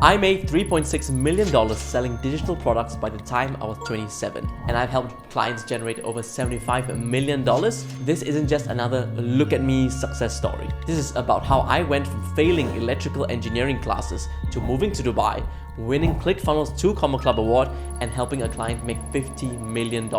I made $3.6 million selling digital products by the time I was 27, and I've helped clients generate over $75 million. This isn't just another look at me success story. This is about how I went from failing electrical engineering classes to moving to Dubai, winning ClickFunnels 2 Comma Club Award, and helping a client make $50 million,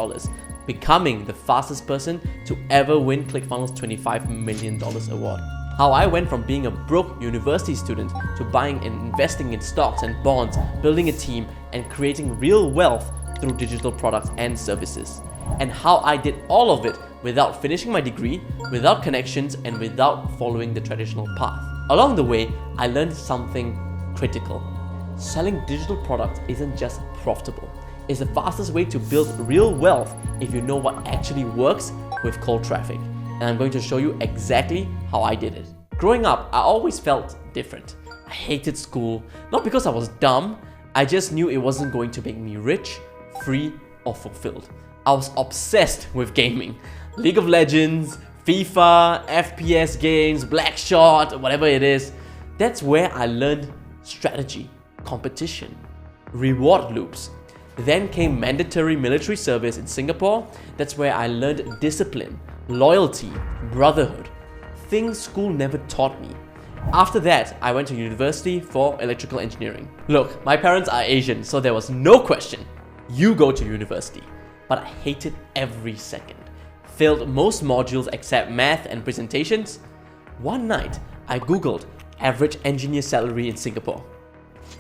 becoming the fastest person to ever win ClickFunnels $25 million award. How I went from being a broke university student to buying and investing in stocks and bonds, building a team, and creating real wealth through digital products and services. And how I did all of it without finishing my degree, without connections, and without following the traditional path. Along the way, I learned something critical. Selling digital products isn't just profitable. It's the fastest way to build real wealth if you know what actually works with cold traffic. And I'm going to show you exactly how I did it. Growing up, I always felt different. I hated school, not because I was dumb, I just knew it wasn't going to make me rich, free, or fulfilled. I was obsessed with gaming. League of Legends, FIFA, FPS games, Blackshot, whatever it is. That's where I learned strategy, competition, reward loops. Then came mandatory military service in Singapore. That's where I learned discipline, loyalty, brotherhood, things school never taught me. After that, I went to university for electrical engineering. Look, my parents are Asian, so there was no question. You go to university. But I hated every second. Failed most modules except math and presentations. One night, I googled average engineer salary in Singapore.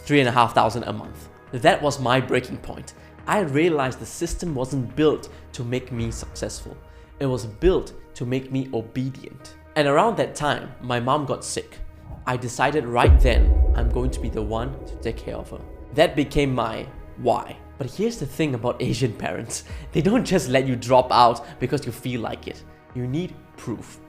$3,500 a month. That was my breaking point. I realized the system wasn't built to make me successful. It was built to make me obedient. And around that time, my mom got sick. I decided right then, I'm going to be the one to take care of her. That became my why. But here's the thing about Asian parents. They don't just let you drop out because you feel like it. You need proof.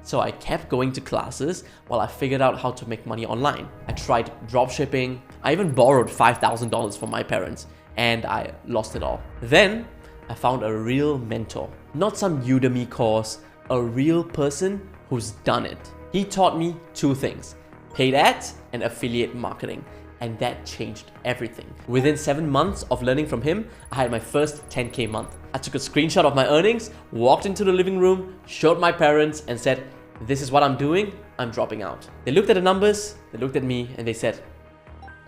So I kept going to classes while I figured out how to make money online. I tried dropshipping. I even borrowed $5,000 from my parents, and I lost it all. Then I found a real mentor. Not some Udemy course, a real person who's done it. He taught me two things: paid ads and affiliate marketing. And that changed everything. Within 7 months of learning from him, I had my first 10K month. I took a screenshot of my earnings, walked into the living room, showed my parents, and said, "This is what I'm doing, I'm dropping out." They looked at the numbers, they looked at me, and they said,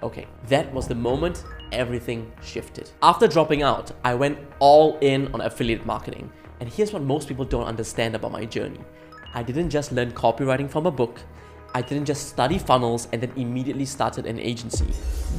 okay. That was the moment everything shifted. After dropping out, I went all in on affiliate marketing. And here's what most people don't understand about my journey. I didn't just learn copywriting from a book. I didn't just study funnels and then immediately started an agency.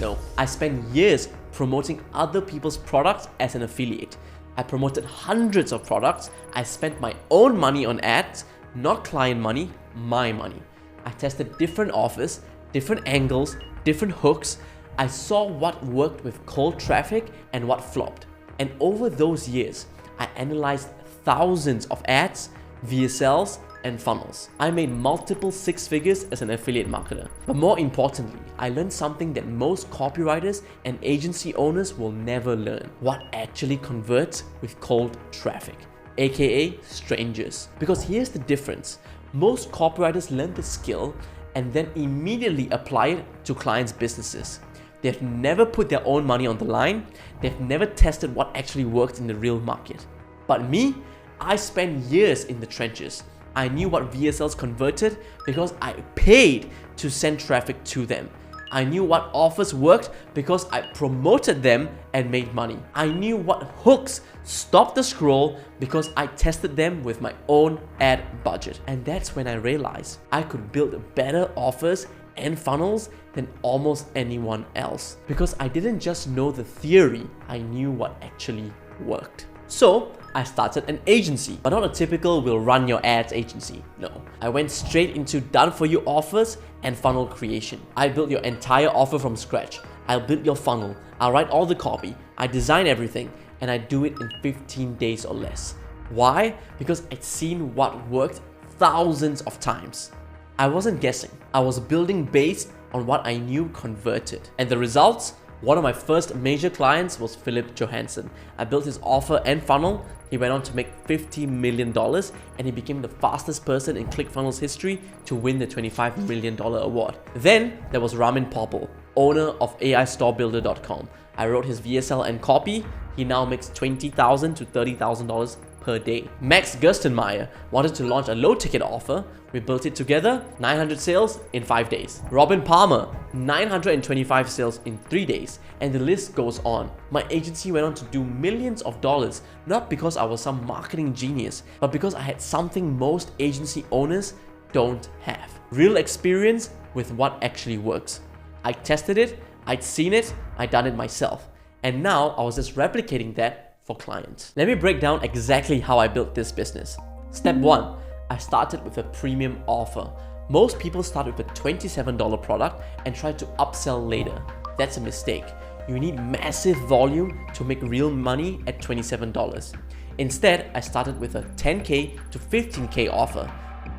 No, I spent years promoting other people's products as an affiliate. I promoted hundreds of products. I spent my own money on ads, not client money, my money. I tested different offers, different angles, different hooks. I saw what worked with cold traffic and what flopped. And over those years, I analyzed thousands of ads, VSLs, and funnels. I made multiple six figures as an affiliate marketer. But more importantly, I learned something that most copywriters and agency owners will never learn: what actually converts with cold traffic, aka strangers. Because here's the difference. Most copywriters learn the skill and then immediately apply it to clients' businesses. They've never put their own money on the line. They've never tested what actually worked in the real market. But me, I spent years in the trenches. I knew what VSLs converted because I paid to send traffic to them. I knew what offers worked because I promoted them and made money. I knew what hooks stopped the scroll because I tested them with my own ad budget. And that's when I realized I could build better offers and funnels than almost anyone else. Because I didn't just know the theory, I knew what actually worked. So I started an agency, but not a typical "we'll run your ads" agency. No, I went straight into done-for-you offers and funnel creation. I built your entire offer from scratch. I'll build your funnel. I'll write all the copy. I design everything, and I do it in 15 days or less. Why? Because I'd seen what worked thousands of times. I wasn't guessing. I was building based on what I knew converted. And the results? One of my first major clients was Philip Johansson. I built his offer and funnel. He went on to make $50 million, and he became the fastest person in ClickFunnels history to win the $25 million award. Then there was Ramin Popple. owner of AIStoreBuilder.com. I wrote his VSL and copy. He now makes $20,000 to $30,000 per day. Max Gerstenmaier wanted to launch a low ticket offer. We built it together, 900 sales in 5 days. Robin Palmer, 925 sales in 3 days. And the list goes on. My agency went on to do millions of dollars, not because I was some marketing genius, but because I had something most agency owners don't have. Real experience with what actually works. I tested it, I'd seen it, I'd done it myself. And now I was just replicating that for clients. Let me break down exactly how I built this business. Step 1, I started with a premium offer. Most people start with a $27 product and try to upsell later. That's a mistake. You need massive volume to make real money at $27. Instead, I started with a $10K to $15K offer.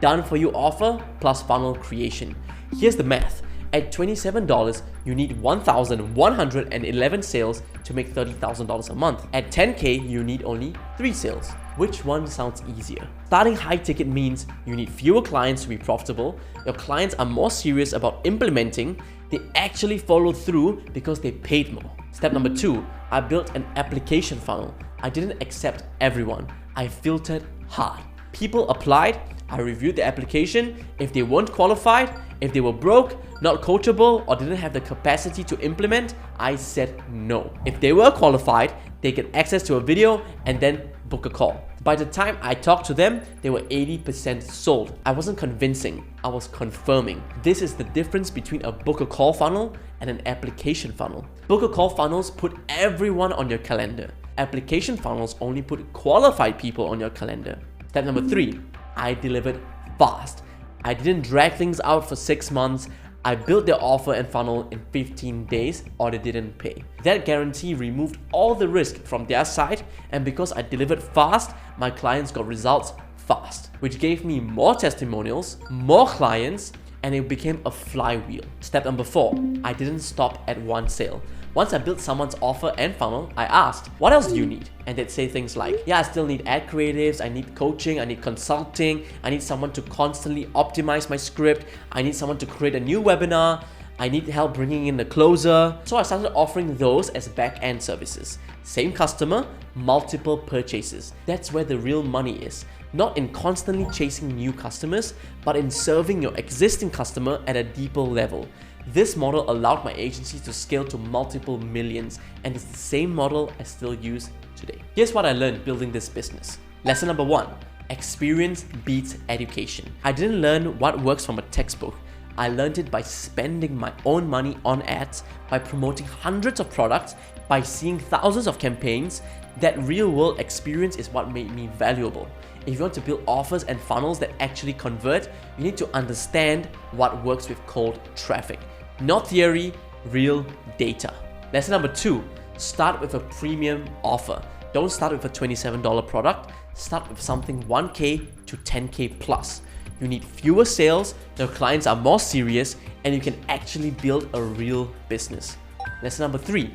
Done for you offer plus funnel creation. Here's the math. At $27, you need 1,111 sales to make $30,000 a month. At $10K, you need only 3 sales. Which one sounds easier? Starting high ticket means you need fewer clients to be profitable, your clients are more serious about implementing, they actually follow through because they paid more. Step number 2, I built an application funnel. I didn't accept everyone. I filtered hard. People applied, I reviewed the application. If they weren't qualified, if they were broke, not coachable, or didn't have the capacity to implement, I said no. If they were qualified, they get access to a video and then book a call. By the time I talked to them, they were 80% sold. I wasn't convincing, I was confirming. This is the difference between a book a call funnel and an application funnel. Book a call funnels put everyone on your calendar. Application funnels only put qualified people on your calendar. Step number 3, I delivered fast. I didn't drag things out for 6 months. I built their offer and funnel in 15 days or they didn't pay. That guarantee removed all the risk from their side, and because I delivered fast, my clients got results fast, which gave me more testimonials, more clients, and it became a flywheel. Step number 4, I didn't stop at one sale. Once I built someone's offer and funnel, I asked, what else do you need? And they'd say things like, yeah, I still need ad creatives, I need coaching, I need consulting, I need someone to constantly optimize my script, I need someone to create a new webinar, I need help bringing in a closer. So I started offering those as back-end services. Same customer, multiple purchases. That's where the real money is. Not in constantly chasing new customers, but in serving your existing customer at a deeper level. This model allowed my agency to scale to multiple millions, and it's the same model I still use today. Here's what I learned building this business. Lesson number 1, experience beats education. I didn't learn what works from a textbook. I learned it by spending my own money on ads, by promoting hundreds of products, by seeing thousands of campaigns. That real world experience is what made me valuable. If you want to build offers and funnels that actually convert, you need to understand what works with cold traffic. Not theory, real data. Lesson number 2, start with a premium offer. Don't start with a $27 product, start with something 1K to 10K plus. You need fewer sales, your clients are more serious, and you can actually build a real business. Lesson number 3,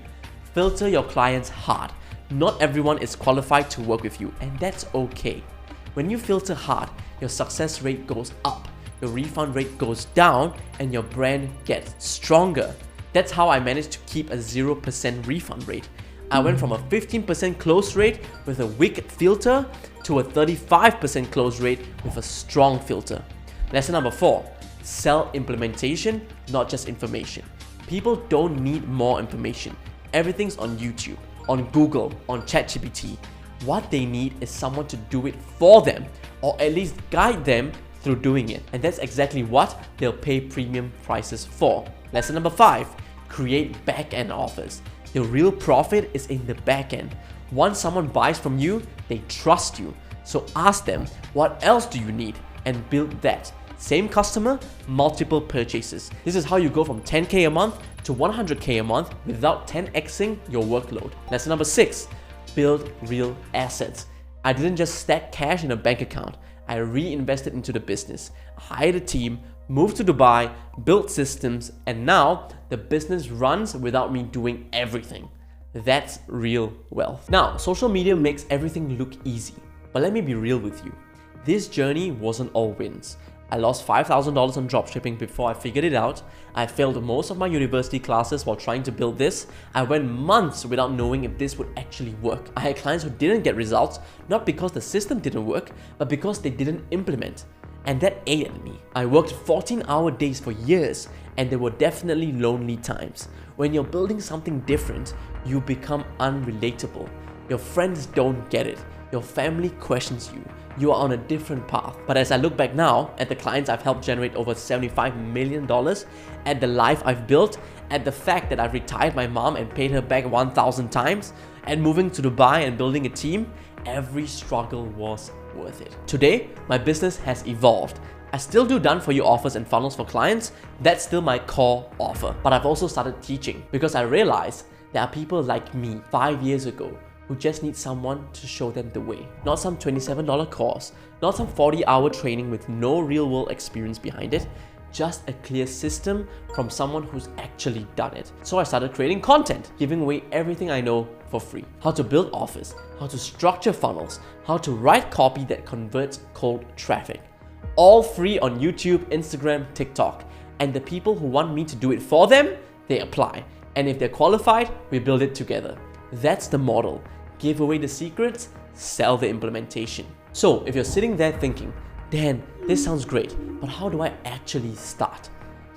filter your clients hard. Not everyone is qualified to work with you, and that's okay. When you filter hard, your success rate goes up, your refund rate goes down, and your brand gets stronger. That's how I managed to keep a 0% refund rate. I went from a 15% close rate with a weak filter to a 35% close rate with a strong filter. Lesson number 4, sell implementation, not just information. People don't need more information. Everything's on YouTube, on Google, on ChatGPT. What they need is someone to do it for them, or at least guide them through doing it. And that's exactly what they'll pay premium prices for. Lesson number 5, create back-end offers. The real profit is in the back-end. Once someone buys from you, they trust you. So ask them, what else do you need? And build that. Same customer, multiple purchases. This is how you go from 10K a month to 100K a month without 10xing your workload. Lesson number 6, build real assets. I didn't just stack cash in a bank account. I reinvested into the business, hired a team, moved to Dubai, built systems, and now the business runs without me doing everything. That's real wealth. Now, social media makes everything look easy, but let me be real with you. This journey wasn't all wins. I lost $5,000 on dropshipping before I figured it out. I failed most of my university classes while trying to build this. I went months without knowing if this would actually work. I had clients who didn't get results, not because the system didn't work, but because they didn't implement. And that ate at me. I worked 14-hour days for years, and there were definitely lonely times. When you're building something different, you become unrelatable. Your friends don't get it. Your family questions you. You are on a different path. But as I look back now at the clients I've helped generate over $75 million, at the life I've built, at the fact that I've retired my mom and paid her back 1,000 times, and moving to Dubai and building a team, every struggle was worth it. Today, my business has evolved. I still do done-for-you offers and funnels for clients. That's still my core offer. But I've also started teaching because I realized there are people like me 5 years ago who just need someone to show them the way. Not some $27 course, not some 40-hour training with no real-world experience behind it, just a clear system from someone who's actually done it. So I started creating content, giving away everything I know for free. How to build offers, how to structure funnels, how to write copy that converts cold traffic. All free on YouTube, Instagram, TikTok. And the people who want me to do it for them, they apply. And if they're qualified, we build it together. That's the model. Give away the secrets, sell the implementation. So if you're sitting there thinking, Dan, this sounds great, but how do I actually start?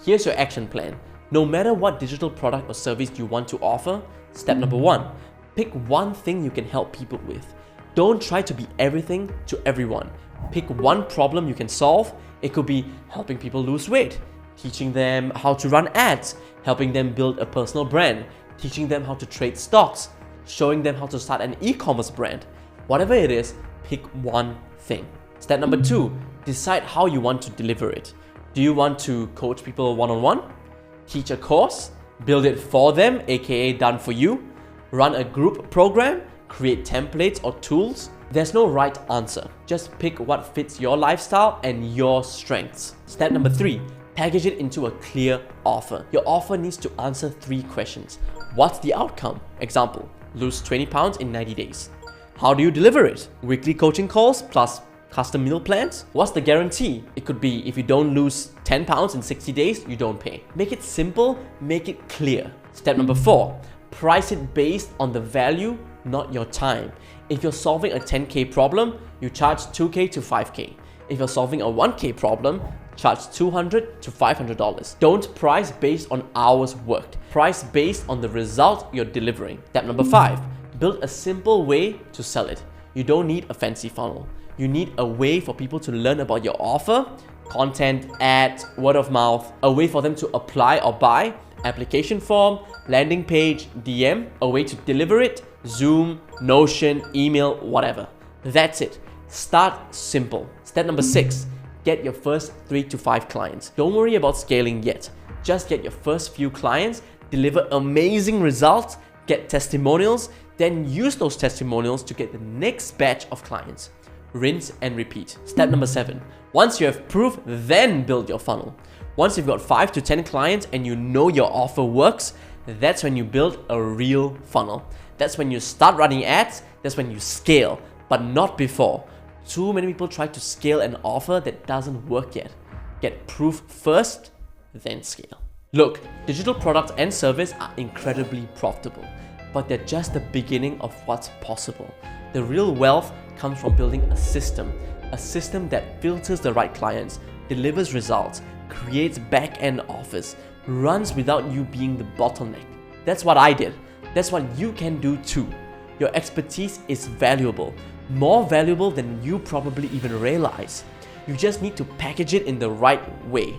Here's your action plan. No matter what digital product or service you want to offer, step number 1, pick one thing you can help people with. Don't try to be everything to everyone. Pick one problem you can solve. It could be helping people lose weight, teaching them how to run ads, helping them build a personal brand, teaching them how to trade stocks, showing them how to start an e-commerce brand. Whatever it is, pick one thing. Step number 2, decide how you want to deliver it. Do you want to coach people one-on-one? Teach a course? Build it for them, aka done for you? Run a group program? Create templates or tools? There's no right answer. Just pick what fits your lifestyle and your strengths. Step number 3, package it into a clear offer. Your offer needs to answer 3 questions. What's the outcome? Example, lose 20 pounds in 90 days. How do you deliver it? Weekly coaching calls plus custom meal plans? What's the guarantee? It could be if you don't lose 10 pounds in 60 days, you don't pay. Make it simple, make it clear. Step number 4, price it based on the value, not your time. If you're solving a 10K problem, you charge 2K to 5K. If you're solving a 1K problem, charge $200 to $500. Don't price based on hours worked. Price based on the result you're delivering. Step number 5, build a simple way to sell it. You don't need a fancy funnel. You need a way for people to learn about your offer, content, ads, word of mouth, a way for them to apply or buy, application form, landing page, DM, a way to deliver it, Zoom, Notion, email, whatever. That's it. Start simple. Step number 6, get your first 3 to 5 clients. Don't worry about scaling yet. Just get your first few clients, deliver amazing results, get testimonials, then use those testimonials to get the next batch of clients. Rinse and repeat. Step number 7, once you have proof, then build your funnel. Once you've got 5 to 10 clients and you know your offer works, that's when you build a real funnel. That's when you start running ads, that's when you scale, but not before. Too many people try to scale an offer that doesn't work yet. Get proof first, then scale. Look, digital products and service are incredibly profitable, but they're just the beginning of what's possible. The real wealth comes from building a system that filters the right clients, delivers results, creates back-end offers, runs without you being the bottleneck. That's what I did. That's what you can do too. Your expertise is valuable, more valuable than you probably even realize. You just need to package it in the right way.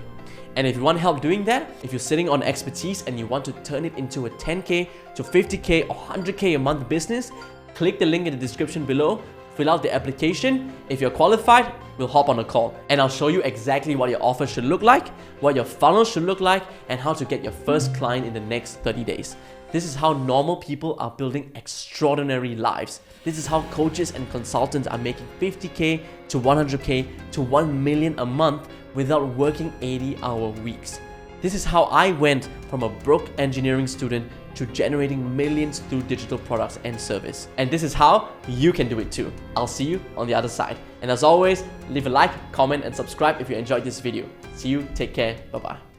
And if you want help doing that, if you're sitting on expertise and you want to turn it into a 10K to 50K or 100K a month business, click the link in the description below, fill out the application. If you're qualified, we'll hop on a call and I'll show you exactly what your offer should look like, what your funnel should look like, and how to get your first client in the next 30 days. This is how normal people are building extraordinary lives. This is how coaches and consultants are making 50K to 100K to 1 million a month without working 80-hour weeks. This is how I went from a broke engineering student to generating millions through digital products and service. And this is how you can do it too. I'll see you on the other side. And as always, leave a like, comment, and subscribe if you enjoyed this video. See you, take care, bye bye.